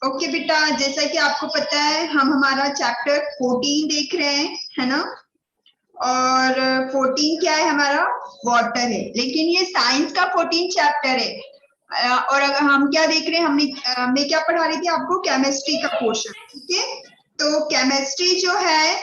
Okay बेटा, जैसा कि आपको पता है हम हमारा चैप्टर 14 देख रहे हैं, है ना। और 14 क्या है हमारा, वाटर है, लेकिन ये साइंस का 14 चैप्टर है। और अगर हम क्या देख रहे हैं, मैं क्या पढ़ा रही थी आपको, केमिस्ट्री का पोर्शन, ठीक है। तो केमिस्ट्री जो है,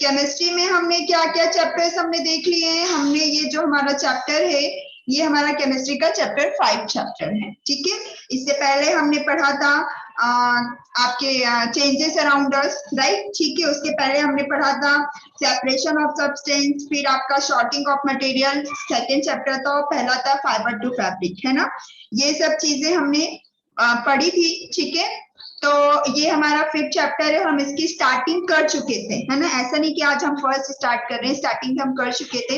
केमिस्ट्री में हमने क्या क्या चैप्टर्स हमने देख लिए हैं। हमने ये जो हमारा चैप्टर है, ये हमारा केमिस्ट्री का चैप्टर 5 चैप्टर है, ठीक है। इससे पहले हमने पढ़ा था आपके चेंजेस अराउंड अस, राइट, ठीक है। उसके पहले हमने पढ़ा था सेपरेशन ऑफ सब्सटेंस, फिर आपका sorting of material second chapter था, और पहला था फाइबर टू फैब्रिक, है ना। ये सब चीजें हमने पढ़ी थी, ठीक है। तो ये हमारा 5th चैप्टर है, हम इसकी स्टार्टिंग कर चुके थे, है ना। ऐसा नहीं कि आज हम फर्स्ट स्टार्ट कर रहे हैं, स्टार्टिंग हम कर चुके थे।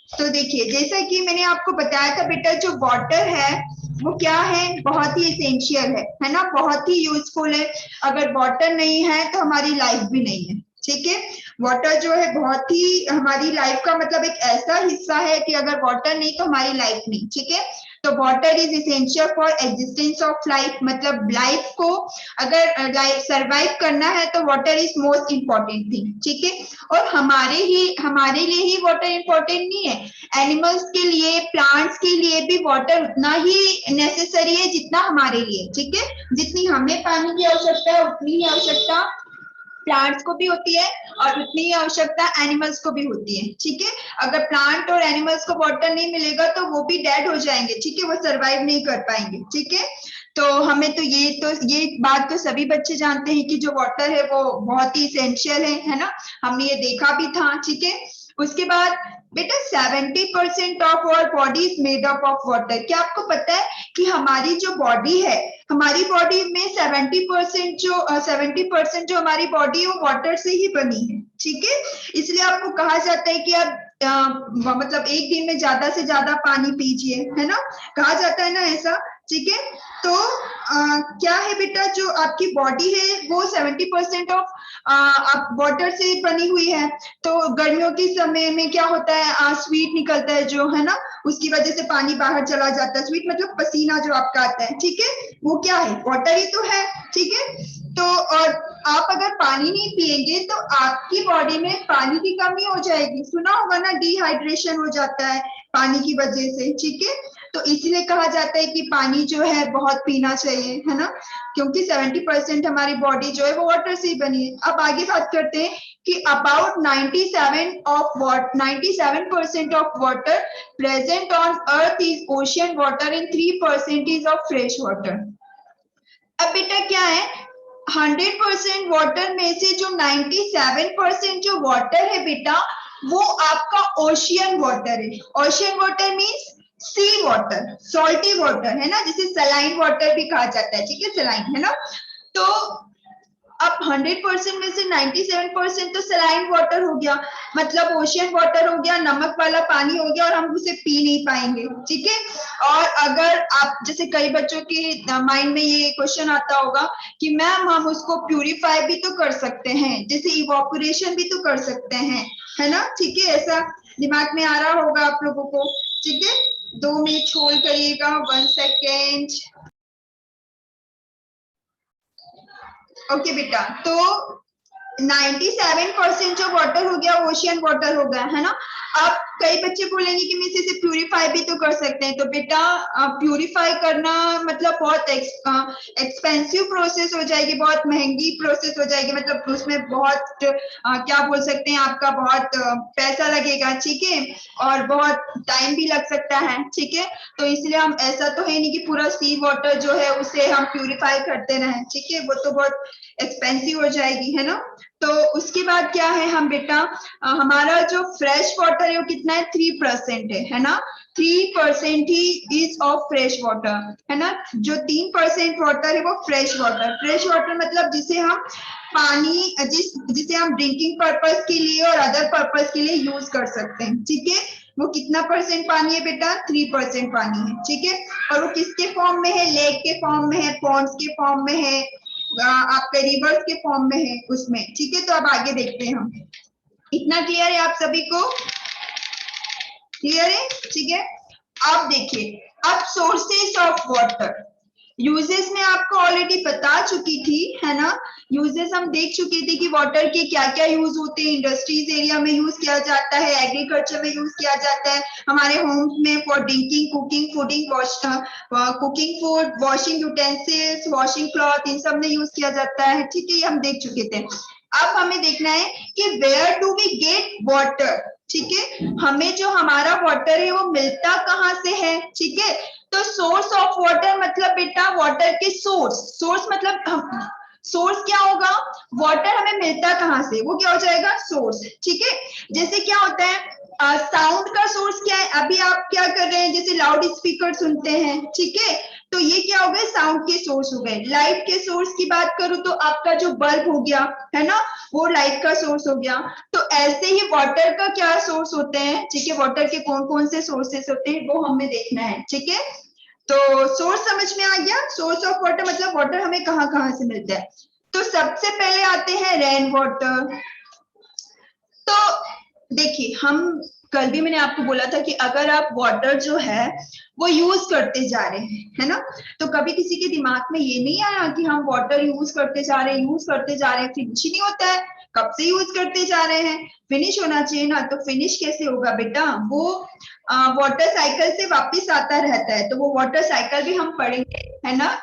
तो देखिए, जैसा कि मैंने आपको बताया था बेटा, जो वाटर है वो क्या है, बहुत ही एसेंशियल है ना, बहुत ही यूजफुल है। अगर वाटर नहीं है तो हमारी लाइफ भी नहीं है, ठीक है। वाटर जो है बहुत ही हमारी लाइफ का मतलब एक ऐसा हिस्सा है कि अगर वाटर नहीं तो हमारी लाइफ नहीं, ठीक है। तो water is essential for existence of life, मतलब लाइफ को अगर लाइफ सरवाइव करना है तो water is most important thing, ठीक है। और हमारे लिए ही वाटर इम्पोर्टेंट नहीं है, एनिमल्स के लिए, प्लांट्स के लिए भी वाटर उतना ही नेसेसरी है जितना हमारे लिए, ठीक है। जितनी हमें पानी की आवश्यकता है उतनी ही आवश्यकता प्लांट्स को भी होती है, और उतनी ही आवश्यकता एनिमल्स को भी होती है, ठीक है। अगर प्लांट और एनिमल्स को वाटर नहीं मिलेगा तो वो भी डेड हो जाएंगे, ठीक है, वो सरवाइव नहीं कर पाएंगे, ठीक है। तो हमें तो ये बात तो सभी बच्चे जानते हैं कि जो वाटर है वो बहुत ही इसेंशियल है ना। हमने ये देखा भी था, ठीक है। उसके बाद बेटा 70% of our body is made up of water. क्या आपको पता है कि हमारी जो बॉडी है, हमारी बॉडी में 70% जो हमारी बॉडी है वो वाटर से ही बनी है, ठीक है। इसलिए आपको कहा जाता है कि आप मतलब एक दिन में ज्यादा से ज्यादा पानी पीजिए, है ना, कहा जाता है ना ऐसा, ठीक है। तो क्या है बेटा, जो आपकी बॉडी है वो 70% ऑफ आप वाटर से बनी हुई है। तो गर्मियों के समय में क्या होता है, स्वीट निकलता है जो, है ना, उसकी वजह से पानी बाहर चला जाता है। स्वीट मतलब पसीना जो आपका आता है, ठीक है, वो क्या है, वाटर ही तो है, ठीक है। तो और आप अगर पानी नहीं पिएंगे तो आपकी बॉडी में पानी की कमी हो जाएगी, सुना होगा ना, डिहाइड्रेशन हो जाता है पानी की वजह से, ठीक है। तो इसलिए कहा जाता है कि पानी जो है बहुत पीना चाहिए, है ना, क्योंकि 70% हमारी बॉडी जो है वो वाटर से ही बनी है। अब आगे बात करते हैं कि about 97% of water present on earth is ocean water and 3% is of fresh water. अब बेटा क्या है, 100% वाटर में से जो 97% जो वाटर है बेटा, वो आपका ओशियन वाटर है। ओशियन वाटर मीन्स सी वाटर, सॉल्टी वाटर, है ना, जिसे सलाइन वाटर भी कहा जाता है, ठीक है, सलाइन, है ना। तो अब 100% में से 97% तो सलाइन वाटर हो गया, मतलब ओशियन वाटर हो गया, नमक वाला पानी हो गया, और हम उसे पी नहीं पाएंगे, ठीक है। और अगर आप जैसे कई बच्चों के माइंड में ये क्वेश्चन आता होगा कि मैम हम उसको प्यूरिफाई भी तो कर सकते हैं, जैसे इवापोरेशन भी तो कर सकते हैं, है ना, ठीक है। ऐसा दिमाग में आ रहा होगा आप लोगों को, ठीक है। 2 मिनट होल्ड करिएगा, 1 सेकेंड। ओके बेटा, तो 97% जो वाटर हो गया ओशियन वाटर हो गया, है ना। अब कई बच्चे बोलेंगे कि मिस इसे प्यूरिफाई भी तो कर सकते हैं। तो बेटा प्यूरिफाई करना मतलब बहुत एक्सपेंसिव प्रोसेस हो जाएगी, बहुत महंगी प्रोसेस हो जाएगी, मतलब उसमें बहुत क्या बोल सकते हैं, आपका बहुत पैसा लगेगा, ठीक है, और बहुत टाइम भी लग सकता है, ठीक है। तो इसलिए हम, ऐसा तो है नहीं कि पूरा सी वाटर जो है उसे हम प्यूरिफाई करते रहें, ठीक है, वो तो बहुत एक्सपेंसिव हो जाएगी, है ना। तो उसके बाद क्या है, हम बेटा हमारा जो फ्रेश वाटर है वो कितना है, 3% है ना। 3% he is of fresh water, है ना। जो 3% वाटर है वो फ्रेश वाटर मतलब जिसे हम पानी जिसे हम ड्रिंकिंग पर्पस के लिए और अदर पर्पस के लिए यूज कर सकते हैं, ठीक है। वो कितना परसेंट पानी है बेटा, 3% पानी है, ठीक है। और वो किसके फॉर्म में है, लेक के फॉर्म में है, पॉन्ड्स के फॉर्म में है, आपके रिवर्स के फॉर्म में है उसमें, ठीक है। तो अब आगे देखते हैं हम, इतना क्लियर है आप सभी को, क्लियर है, ठीक है। अब देखिए, अब सोर्सेस ऑफ वाटर, यूजेस में आपको ऑलरेडी बता चुकी थी, है ना। यूजेस हम देख चुके थे कि वाटर के क्या क्या यूज होते हैं। इंडस्ट्रीज एरिया में यूज किया जाता है, एग्रीकल्चर में यूज किया जाता है, हमारे होम्स में for drinking, cooking, fooding, cooking food, washing utensils, washing cloth, इन सब में यूज किया जाता है। ठीक है, ये हम देख चुके थे। अब हमें देखना है कि where do we get water. ठीक है, हमें जो हमारा वाटर है वो मिलता कहाँ से है। ठीक है, तो सोर्स ऑफ वाटर मतलब बेटा वाटर के सोर्स। सोर्स मतलब सोर्स क्या होगा, वाटर हमें मिलता कहाँ से, वो क्या हो जाएगा, सोर्स। ठीक है, जैसे क्या होता है साउंड का सोर्स क्या है, अभी आप क्या कर रहे हैं, जैसे लाउड स्पीकर सुनते हैं। ठीक है, तो ये क्या हो गए, साउंड के सोर्स हो गए। लाइट के सोर्स की बात करूं तो आपका जो बल्ब हो गया, है ना, वो लाइट का सोर्स हो गया। तो ऐसे ही वाटर का क्या सोर्स होते हैं। ठीक है, वाटर के कौन कौन से सोर्सेस होते हैं वो हमें देखना है। ठीक है, तो सोर्स समझ में आ गया। सोर्स ऑफ वाटर मतलब वाटर हमें कहाँ कहाँ से मिलता है। तो सबसे पहले आते हैं रेन वाटर। तो देखिए, हम कल भी मैंने आपको बोला था कि अगर आप वाटर जो है वो यूज करते जा रहे हैं, है ना, तो कभी किसी के दिमाग में ये नहीं आया कि हम वाटर यूज करते जा रहे हैं, यूज करते जा रहे हैं, फिनिश ही नहीं होता है। कब से यूज करते जा रहे हैं, फिनिश होना चाहिए ना। तो फिनिश कैसे होगा बेटा, वो वाटर साइकिल से वापस आता रहता है। तो वो वाटर साइकिल भी हम पढ़ेंगे, है ना।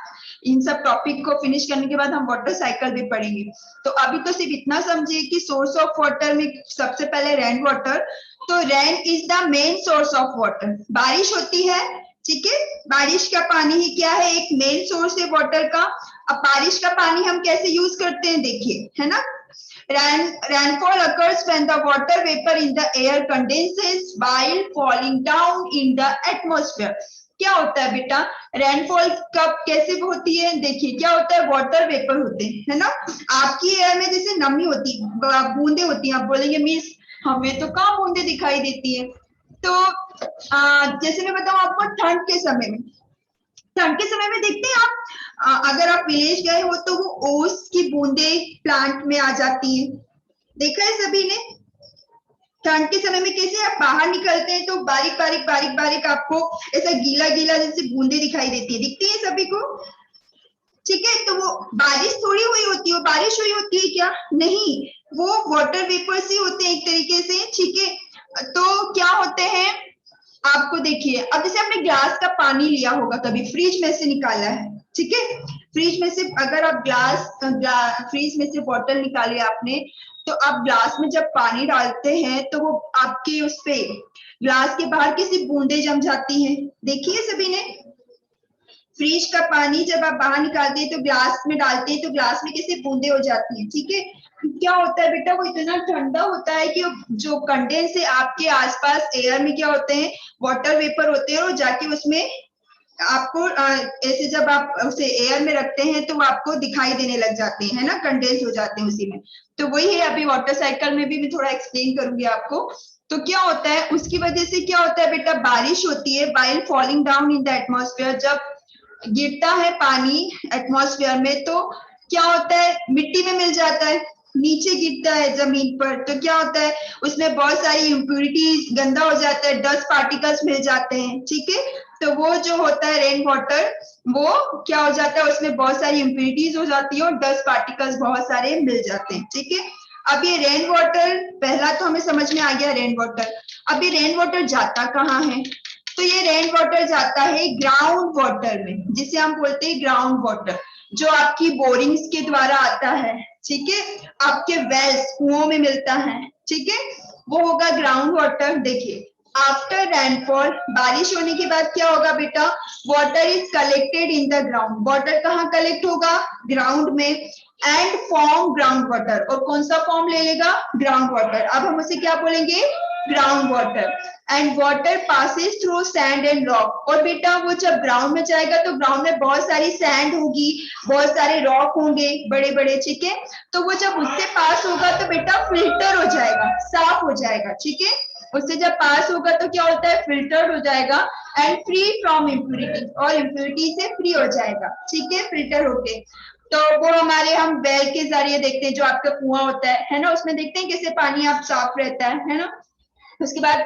इन सब टॉपिक को फिनिश करने के बाद हम वाटर साइकिल भी पढ़ेंगे। तो अभी तो सिर्फ इतना समझिए कि सोर्स ऑफ वाटर में सबसे पहले रेन वाटर। तो rain is the main source of water. बारिश होती है, ठीक है, बारिश का पानी ही क्या है, एक मेन सोर्स है वाटर का। अब बारिश का पानी हम कैसे यूज करते हैं देखिए, है ना। Rainfall occurs when the water vapor in the air condenses while falling down in the atmosphere. क्या होता है बेटा, रेनफॉल कब कैसे होती है, देखिए क्या होता है, वाटर वेपर होते हैं, है ना। आपकी एयर में जैसे नमी होती, बूंदे होती हैं। आप बोलेंगे मिस हमें तो कहाँ बूंदे दिखाई देती है। तो जैसे मैं बताऊं आपको, ठंड के समय में, ठंड के समय में देखते हैं आप, अगर आप विलेज गए हो तो वो ओस की बूंदे प्लांट में आ जाती हैं। देखा है सभी ने, ठंड के समय में कैसे आप बाहर निकलते हैं तो बारीक बारीक बारीक बारीक आपको ऐसा गीला गीला जैसे बूंदे दिखाई देती है, दिखती है सभी को। ठीक है, तो वो बारिश थोड़ी हुई होती है, वो बारिश हुई होती है क्या, नहीं, वो वाटर वेपर्स ही होते हैं एक तरीके से। ठीक है, तो क्या होते हैं, आपको देखिए, अब जैसे आपने ग्लास का पानी लिया होगा, कभी फ्रिज में से निकाला है। ठीक है, फ्रिज में से अगर आप फ्रिज में से बॉटल निकाली आपने, तो आप ग्लास में जब पानी डालते हैं तो वो आपके उस पे ग्लास के बाहर किसी बूंदे जम जाती हैं। देखिए सभी ने, फ्रिज का पानी जब आप बाहर निकालते हैं तो ग्लास में डालते हैं तो ग्लास में कैसे बूंदे हो जाती हैं। ठीक है, क्या होता है बेटा, वो इतना ठंडा होता है कि जो कंडेंस है आपके आसपास एयर में, क्या होते हैं, वाटर वेपर होते हैं, और जाके उसमें आपको ऐसे जब आप उसे एयर में रखते हैं तो वो आपको दिखाई देने लग जाते हैं, है ना, कंडेंस हो जाते हैं उसी में। तो वही है, अभी वाटर साइकिल में भी मैं थोड़ा एक्सप्लेन करूंगी आपको। तो क्या होता है, उसकी वजह से क्या होता है बेटा, बारिश होती है while falling down in the atmosphere. जब गिरता है पानी एटमॉस्फेयर में तो क्या होता है, मिट्टी में मिल जाता है, नीचे गिरता है जमीन पर, तो क्या होता है, उसमें बहुत सारी इम्प्यूरिटीज, गंदा हो जाता है, डस्ट पार्टिकल्स मिल जाते हैं। ठीक है, तो वो जो होता है रेन वाटर, वो क्या हो जाता है, उसमें बहुत सारी इम्प्यूरिटीज हो जाती है और डस्ट पार्टिकल्स बहुत सारे मिल जाते हैं। ठीक है, अब ये रेन वाटर, पहला तो हमें समझ में आ गया रेन वाटर। अब ये रेन वाटर जाता कहाँ है, तो ये रेन वाटर जाता है ग्राउंड वाटर में, जिसे हम बोलते हैं ग्राउंड वाटर, जो आपकी बोरिंग्स के द्वारा आता है। ठीक है, आपके वेल्स, कुओं में मिलता है। ठीक है, वो होगा ग्राउंड वाटर। देखिए, आफ्टर रेनफॉल, बारिश होने के बाद क्या होगा बेटा, water is collected in the ground. Water कहाँ कलेक्ट होगा, ग्राउंड में, एंड फॉर्म ग्राउंड वाटर। और कौन सा फॉर्म ले लेगा, ग्राउंड वाटर। अब हम उसे क्या बोलेंगे, ground water. And water passes through sand and rock. और बेटा वो जब ग्राउंड में जाएगा तो ग्राउंड में बहुत सारी सैंड होगी, बहुत सारे रॉक होंगे बड़े बड़े। ठीक है, तो वो जब उससे पास होगा तो बेटा फिल्टर हो जाएगा, साफ हो जाएगा। ठीक है, उससे जब पास होगा तो क्या होता है, फिल्टर्ड हो जाएगा एंड फ्री फ्रॉम इम्प्यूरिटी, और इम्प्यूरिटी से फ्री हो जाएगा। ठीक है, फिल्टर होके। तो वो हमारे हम वेल के जरिए देखते हैं, जो आपका कुआं होता है ना, उसमें देखते हैं कैसे पानी आप साफ रहता है ना। उसके बाद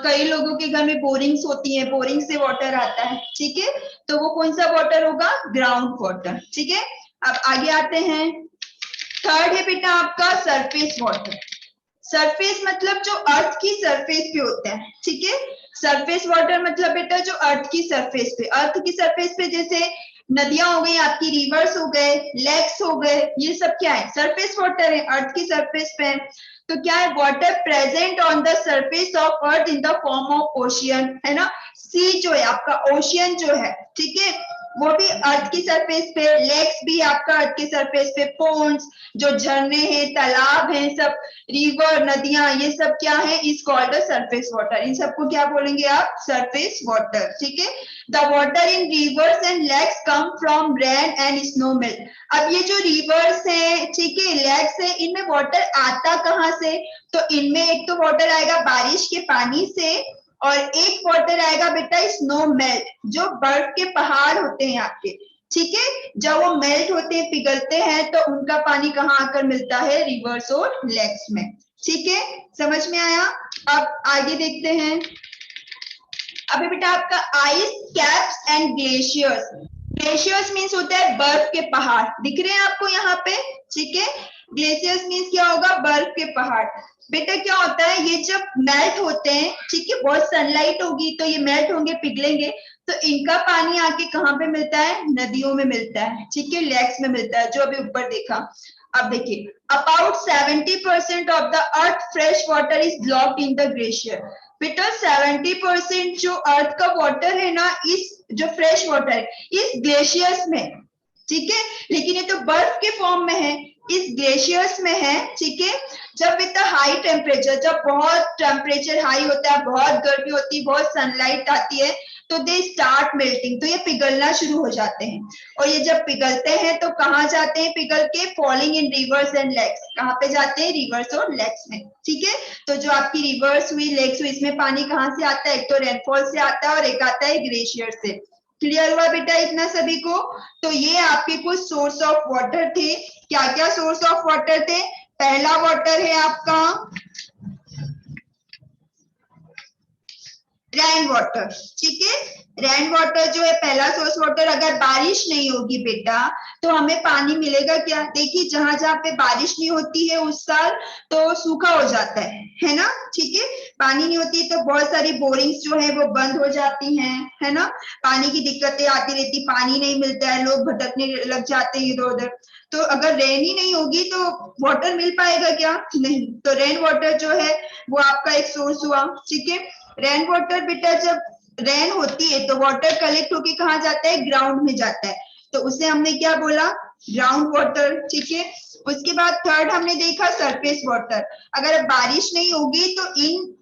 कई लोगों के घर में बोरिंग्स होती है, बोरिंग से वाटर आता है, ठीक है, तो वो कौन सा वाटर होगा, ग्राउंड वाटर, ठीक है। अब आगे आते हैं, थर्ड है बेटा आपका सरफेस वाटर। सरफेस मतलब जो अर्थ की सरफेस पे होता है, ठीक है। सरफेस वाटर मतलब बेटा जो अर्थ की सरफेस पे, अर्थ की सरफेस पे जैसे नदियां हो गई आपकी, रिवर्स हो गए, लेक्स हो गए, ये सब क्या है, सरफेस वाटर है, अर्थ की सरफेस पे है। तो क्या है, water present on the surface of earth in the form of ocean, है ना। सी जो है आपका ओशियन जो है, ठीक है, वो भी अर्थ की सरफेस पे, लेक्स भी आपका अर्थ की सरफेस पे, पोन्ड्स जो झरने हैं, तालाब हैं, सब रिवर, नदियां, ये सब क्या है, is called the surface water. इन सबको क्या बोलेंगे आप, सरफेस वाटर, ठीक है। The water in rivers and lakes come from rain and snow melt. अब ये जो रिवर्स है, ठीक है, लेक्स है, इनमें वाटर आता कहाँ से, तो इनमें एक तो वाटर आएगा बारिश के पानी से, और एक वाटर आएगा बेटा स्नो मेल्ट, जो बर्फ के पहाड़ होते हैं आपके, ठीक है, जब वो मेल्ट होते हैं, पिघलते हैं, तो उनका पानी कहाँ आकर मिलता है, रिवर्स और लेक्स में, ठीक है, समझ में आया। अब आगे देखते हैं, अभी बेटा आपका ice caps and glaciers. Glaciers means होता है बर्फ के पहाड़, दिख रहे हैं आपको यहाँ पे, ठीक है। ग्लेशियर्स मीन्स क्या होगा, बर्फ के पहाड़। बेटा क्या होता है, ये जब मेल्ट होते हैं, ठीक है, बहुत सनलाइट होगी तो ये मेल्ट होंगे, पिघलेंगे, तो इनका पानी आके कहाँ पे मिलता है, नदियों में मिलता है, ठीक है, लेक्स में मिलता है, जो अभी ऊपर देखा। अब देखिए, about 70% of the earth fresh water is locked in the glacier. बेटा 70% जो अर्थ का वाटर है ना, इस जो फ्रेश वाटर है, इस ग्लेशियर्स में, ठीक है, लेकिन ये तो बर्फ के फॉर्म में है, इस ग्लेशियर्स में है, ठीक है। जब विद हाई टेम्परेचर, जब बहुत टेम्परेचर हाई होता है, बहुत गर्मी होती है, बहुत सनलाइट आती है, तो दे स्टार्ट मेल्टिंग, तो ये पिघलना शुरू हो जाते हैं। और ये जब पिघलते हैं तो कहाँ जाते हैं पिघल के, falling in rivers and lakes. कहाँ पे जाते हैं, रिवर्स और लेक्स में, ठीक है। तो जो आपकी रिवर्स हुई, लेक्स हुई, इसमें पानी कहाँ से आता है, एक तो रेनफॉल से आता है और एक आता है ग्लेशियर से। क्लियर हुआ बेटा इतना सभी को। तो ये आपके कुछ सोर्स ऑफ वाटर थे। क्या क्या सोर्स ऑफ वाटर थे, पहला वाटर है आपका रेन वाटर, ठीक है। रेन वाटर जो है पहला सोर्स वाटर। अगर बारिश नहीं होगी बेटा तो हमें पानी मिलेगा क्या, देखिए जहां जहां पे बारिश नहीं होती है उस साल तो सूखा हो जाता है ना, ठीक है। पानी नहीं होती तो बहुत सारी बोरिंग्स जो है वो बंद हो जाती हैं, है ना। पानी की दिक्कतें आती रहती, पानी नहीं मिलता है, लोग भटकने लग जाते हैं इधर उधर। तो अगर रेन ही नहीं होगी तो वाटर मिल पाएगा क्या, नहीं। तो रेन वाटर जो है वो आपका एक सोर्स हुआ, ठीक है। रेन वाटर बेटा जब रेन होती है तो वाटर कलेक्ट होके कहाँ जाता है, ग्राउंड में जाता है, तो उसे हमने क्या बोला, ग्राउंड वाटर, ठीक है। उसके बाद थर्ड हमने देखा सरफेस वाटर। अगर बारिश नहीं होगी तो इन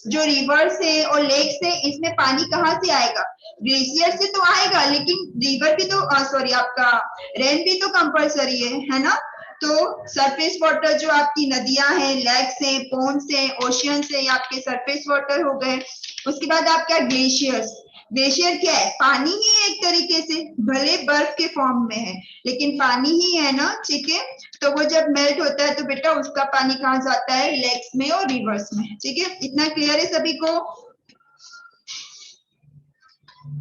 जो रिवर से और लेक से इसमें पानी कहाँ से आएगा, ग्लेशियर से तो आएगा, लेकिन रिवर भी तो सॉरी आपका रेन भी तो कंपलसरी है ना। तो सरफेस वाटर जो आपकी नदियां हैं, लेक्स हैं, पोन्ड्स हैं, ओशियंस हैं, आपके सरफेस वाटर हो गए। उसके बाद आपका ग्लेशियर्स, ग्लेशियर क्या है, पानी ही है एक तरीके से, भले बर्फ के फॉर्म में है लेकिन पानी ही है ना, ठीक है। तो वो जब मेल्ट होता है तो बेटा उसका पानी कहाँ जाता है, लेक्स में और रिवर्स में, ठीक है। इतना क्लियर है सभी को,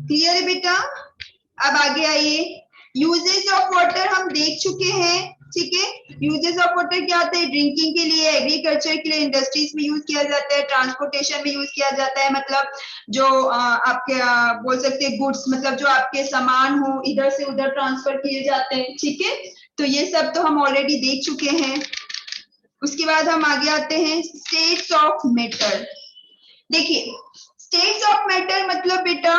क्लियर है बेटा। अब आगे आइए, यूजेज ऑफ वाटर हम देख चुके हैं, ठीक है। यूजेज ऑफ वाटर क्या होते हैं, ड्रिंकिंग के लिए, एग्रीकल्चर के लिए, इंडस्ट्रीज में यूज किया जाता है, ट्रांसपोर्टेशन में यूज किया जाता है, मतलब जो आपके बोल सकते हैं गुड्स, मतलब जो आपके सामान हो इधर से उधर ट्रांसफर किए जाते हैं, ठीक है। तो ये सब तो हम ऑलरेडी देख चुके हैं। उसके बाद हम आगे आते हैं स्टेट्स ऑफ मैटर। देखिए स्टेट्स ऑफ मैटर मतलब बेटा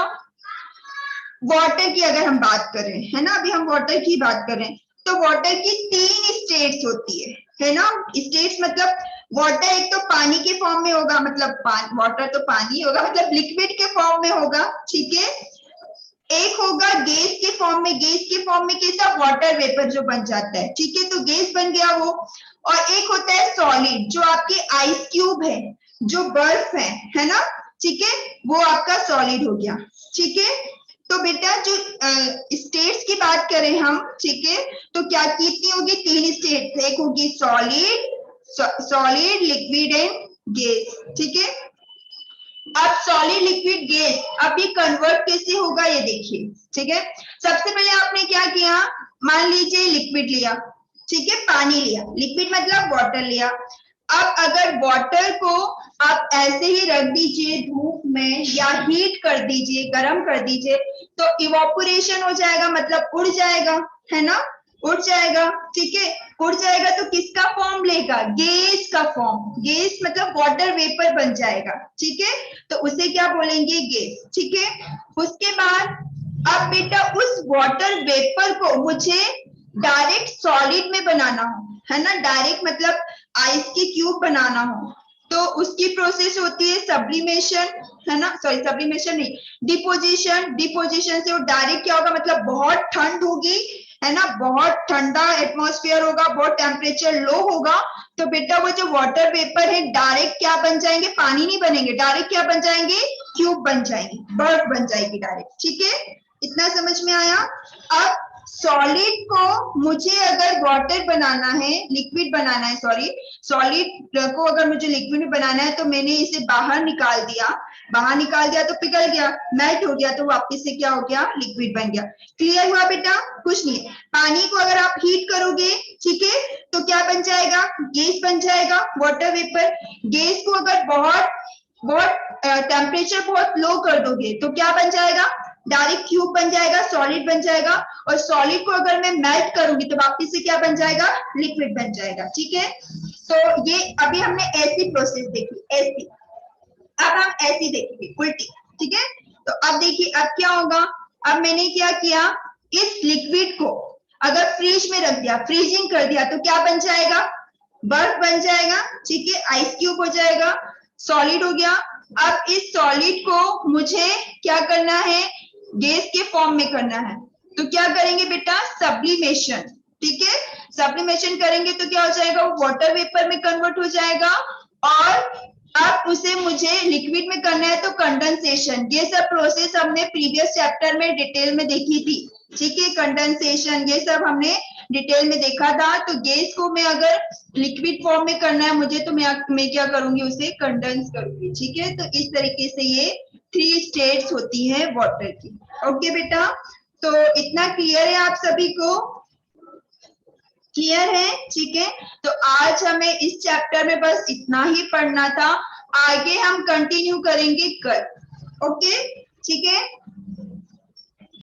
वाटर की अगर हम बात करें, है ना, अभी हम वाटर की बात करें तो वाटर की 3 स्टेट्स होती है ना। स्टेट्स मतलब वाटर एक तो पानी के फॉर्म में होगा, मतलब वाटर तो पानी होगा, मतलब लिक्विड के फॉर्म में होगा, ठीक है। एक होगा गैस के फॉर्म में, गैस के फॉर्म में कैसा, वाटर वेपर जो बन जाता है, ठीक है, तो गैस बन गया वो। और एक होता है सॉलिड, जो आपके आइस क्यूब है, जो बर्फ है ना, ठीक है, वो आपका सॉलिड हो गया, ठीक है। तो बेटा जो स्टेट्स की बात करें हम, ठीक है, तो कितनी होगी, 3 स्टेट्स, एक होगी सॉलिड, लिक्विड एंड गैस, ठीक है। अब सॉलिड लिक्विड गैस, अब ये कन्वर्ट कैसे होगा ये देखिए, ठीक है। सबसे पहले आपने क्या किया, मान लीजिए लिक्विड लिया, ठीक है, पानी लिया, लिक्विड मतलब वाटर लिया। अब अगर वाटर को आप ऐसे ही रख दीजिए धूप में या हीट कर दीजिए, गर्म कर दीजिए, तो इवापोरेशन हो जाएगा, मतलब उड़ जाएगा, है ना, उड़ जाएगा, ठीक है। उड़ जाएगा तो किसका फॉर्म लेगा, गैस का फॉर्म, गैस मतलब वाटर वेपर बन जाएगा, ठीक है। तो उसे क्या बोलेंगे, गैस, ठीक है। उसके बाद अब बेटा उस वाटर वेपर को मुझे डायरेक्ट सॉलिड में बनाना हो, है ना, डायरेक्ट मतलब आइस के क्यूब बनाना हो, तो उसकी प्रोसेस होती है सब्लिमेशन, है ना, सॉरी सब्लिमेशन नहीं, डिपोजिशन। डिपोजिशन से वो डायरेक्ट क्या होगा, मतलब बहुत ठंड होगी, है ना, बहुत ठंडा एटमॉस्फेयर होगा, बहुत टेम्परेचर लो होगा, तो बेटा वो जो वाटर वेपर है डायरेक्ट क्या बन जाएंगे, पानी नहीं बनेंगे, डायरेक्ट क्या बन जाएंगे, क्यूब बन जाएंगे, बर्फ बन जाएगी डायरेक्ट, ठीक है। इतना समझ में आया। अब सॉलिड को मुझे अगर वाटर बनाना है, लिक्विड बनाना है, सॉरी सॉलिड को अगर मुझे लिक्विड में बनाना है, तो मैंने इसे बाहर निकाल दिया, बाहर निकाल दिया तो पिघल गया, मेल्ट हो गया, तो वापस से क्या हो गया, लिक्विड बन गया। क्लियर हुआ बेटा, कुछ नहीं है। पानी को अगर आप हीट करोगे, ठीक है, तो क्या बन जाएगा, गैस बन जाएगा, वाटर वेपर। गैस को अगर बहुत बहुत टेम्परेचर बहुत लो कर दोगे तो क्या बन जाएगा, डायरेक्ट क्यूब बन जाएगा, सॉलिड बन जाएगा। और सॉलिड को अगर मैं मेल्ट करूंगी तो वापस से क्या बन जाएगा, लिक्विड बन जाएगा, ठीक है। तो ये अभी हमने ऐसी प्रोसेस देखी, ऐसी। अब हम ऐसी देखेंगे, उल्टी, ठीक है। तो अब देखिए अब क्या होगा, अब मैंने क्या किया, इस लिक्विड को अगर फ्रिज में रख दिया, फ्रीजिंग कर दिया, तो क्या बन जाएगा, बर्फ बन जाएगा, ठीक है, आइस क्यूब हो जाएगा, सॉलिड हो गया। अब इस सॉलिड को मुझे क्या करना है, गैस के फॉर्म में करना है, तो क्या करेंगे बेटा, सब्लिमेशन, ठीक है। सब्लिमेशन करेंगे तो क्या हो जाएगा, वो वाटर वेपर में कन्वर्ट हो जाएगा। और अब उसे मुझे लिक्विड में करना है तो कंडेंसेशन। ये सब प्रोसेस हमने प्रीवियस चैप्टर में डिटेल में देखी थी, ठीक है। कंडेंसेशन ये सब हमने डिटेल में देखा था। तो गैस को मैं अगर लिक्विड फॉर्म में करना है मुझे, तो मैं क्या करूंगी, उसे कंडेंस करूंगी, ठीक है। तो इस तरीके से ये 3 स्टेट्स होती है वाटर की। ओके बेटा, तो इतना क्लियर है आप सभी को, क्लियर है, ठीक है। तो आज हमें इस चैप्टर में बस इतना ही पढ़ना था, आगे हम कंटिन्यू करेंगे कल। ओके, ठीक है।